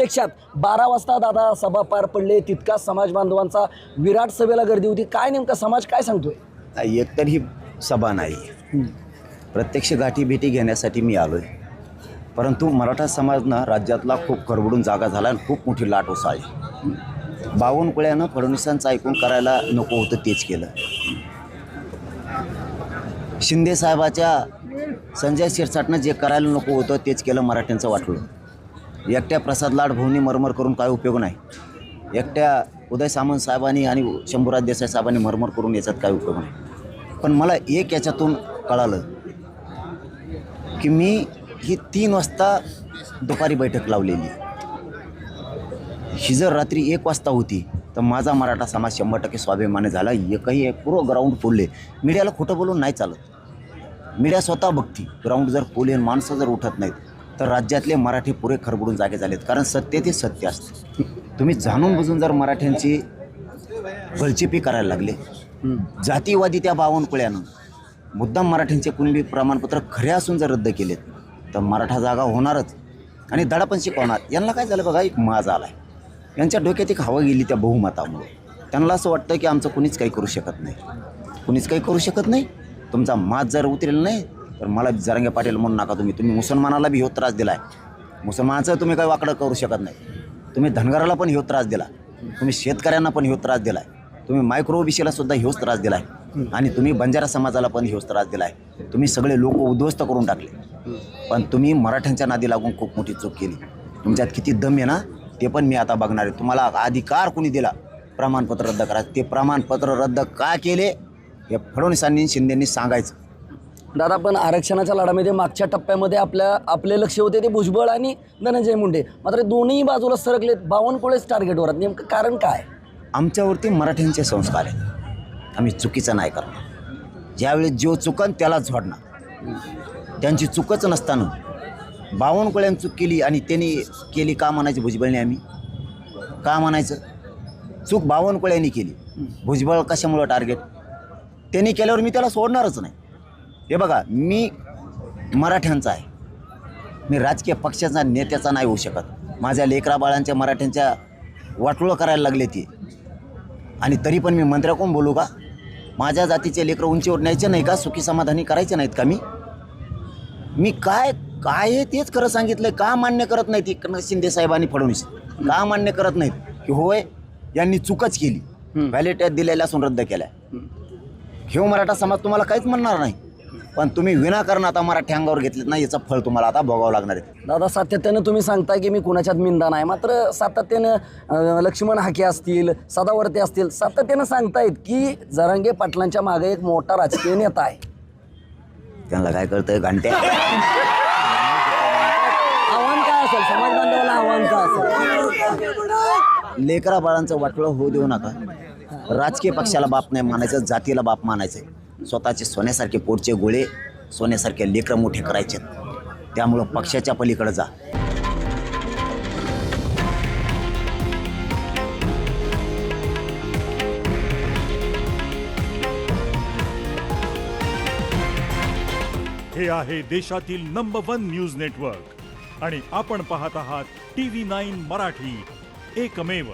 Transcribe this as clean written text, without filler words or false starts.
प्रत्यक्षात 12 वाजता दादा सभा पार पडले, तितकाच समाज बांधवांचा विराट सभेला गर्दी होती. काय नेमका समाज काय सांगतोय? एकतर ही सभा नाही, प्रत्यक्ष गाठीभेटी घेण्यासाठी मी आलो आहे. परंतु मराठा समाजनं राज्यातला खूप खरबडून जागा झाला आणि खूप मोठी लाट उसळली. बावनकुळ्यानं फडणवीसांचं ऐकून करायला नको होतं तेच केलं. शिंदे साहेबाच्या संजय शिरसाटनं जे करायला नको होतं तेच केलं. मराठ्यांचं वाटलं. एकट्या प्रसाद लाड भाऊंनी मरमर करून काय उपयोग नाही. एकट्या उदय सामंत साहेबांनी आणि शंभूराज देसाई साहेबांनी मरमर करून याच्यात काय उपयोग नाही. पण मला एक याच्यातून कळालं की मी ही 3 वाजता दुपारी बैठक लावलेली. ही जर रात्री 1 वाजता होती तर माझा मराठा समाज 100% स्वाभिमानी झाला. एकही पूर्ण ग्राउंड फुलले. मीडियाला खोटं बोलून नाही चालत. मीडिया स्वतः बघती. ग्राउंड जर फुले माणसं जर उठत नाहीत तर राज्यातले मराठी पुरे खरबडून जागे झालेत. कारण सत्य ते सत्य असते. तुम्ही जाणून बुजून जर मराठ्यांची गळचिपी करायला लागले, जातीवादी त्या बावनकुळ्यानं मुद्दाम मराठ्यांचे कुणबी प्रमाणपत्र खरे असून जर रद्द केलेत तर मराठा जागा होणारच आणि धडा पण शिकवणार. यांना काय झालं बघा, एक माज आला आहे. यांच्या डोक्यात एक हवा गेली त्या बहुमतामुळे. त्यांना असं वाटतं की आमचं कुणीच काही करू शकत नाही, कुणीच काही करू शकत नाही. तुमचा माज जर उतरेल नाही तर मला जरांगे पाटील म्हणू नका. तुम्ही मुसलमानाला बी ह्यो त्रास दिला आहे. मुसलमानाचं तुम्ही काही वाकडं करू शकत नाही. तुम्ही धनगराला पण ह्यो त्रास दिला, तुम्ही शेतकऱ्यांना पण ह्यो त्रास दिला आहे, तुम्ही मायक्रो ओबीसीला सुद्धा ह्योच त्रास दिला आहे आणि तुम्ही बंजारा समाजाला पण ह्योच त्रास दिला आहे. तुम्ही सगळे लोक उद्ध्वस्त करून टाकले. पण तुम्ही मराठ्यांच्या नादी लागून खूप मोठी चूक केली. तुमच्यात किती दम आहे ना ते पण मी आता बघणार आहे. तुम्हाला अधिकार कोणी दिला प्रमाणपत्र रद्द करायचं? ते प्रमाणपत्र रद्द का केले हे फडणवीसांनी शिंदेंनी सांगायचं. दादा, पण आरक्षणाच्या लढ्यामध्ये मागच्या टप्प्यामध्ये आपले लक्ष होते ते भुजबळ आणि धनंजय मुंडे, मात्र दोन्ही बाजूला सरकलेत. बावनकुळेच टार्गेटवर आहेत. नेमकं कारण काय? आमच्यावरती मराठ्यांचे संस्कार आहेत. आम्ही चुकीचं नाही करणार. ज्यावेळेस जो चुकन त्याला झोडणार. त्यांची चुकच नसताना बावनकुळ्यांनी चूक केली आणि त्यांनी केली का म्हणायची भुजबळने? आम्ही का म्हणायचं? चूक बावनकुळ्यांनी केली. भुजबळ कशामुळं टार्गेट? त्यांनी केल्यावर मी त्याला सोडणारच नाही. हे बघा, मी मराठ्यांचा आहे. मी राजकीय पक्षाचा नेत्याचा नाही होऊ शकत. माझ्या लेकरा बाळांच्या मराठ्यांच्या वाटोळं करायला लागले ती आणि तरी पण मी मंत्र्याकडून बोलू का? माझ्या जातीचे लेकरं उंचीवर न्यायचे नाही का? सुखी समाधानी करायचे नाहीत का? मी काय आहे तेच खरं सांगितलं. का मान्य करत नाहीत एकनाथ शिंदे साहेब आणि फडणवीस? का मान्य करत नाहीत की होय यांनी चूकच केली, व्हॅलिट दिलेल्या असून रद्द केल्या? हे मराठा समाज तुम्हाला काहीच म्हणणार नाही. पण तुम्ही विनाकारण आता मराठी अंगावर घेतलेत ना, याचं फळ तुम्हाला आता भोगावं लागणार आहे. दादा, सातत्यानं तुम्ही सांगताय की मी कुणाच्यात मिंदा नाही, मात्र सातत्यानं लक्ष्मण हाके असतील, सदावर्ते असतील, सातत्यानं सांगतायत की जरांगे पाटलांच्या मागे एक मोठा राजकीय नेता आहे. त्यांना काय कळतंय घंट्या? आव्हान काय असेल समाज बांधवाला? आव्हान काय असेल? लेकरा बाळांचं वाटोळं होऊ देऊ नका. राजकीय पक्षाला बाप नाही मानायचं, जातीला बाप मानायचं. स्वतःचे सोन्यासारखे पोटचे गोळे, सोन्यासारखे लेकरं मोठे करायचे. त्यामुळं पक्षाच्या पलीकडे जा. हे आहे देशातील नंबर 1 न्यूज नेटवर्क आणि आपण पाहत आहात TV9 मराठी, एकमेव.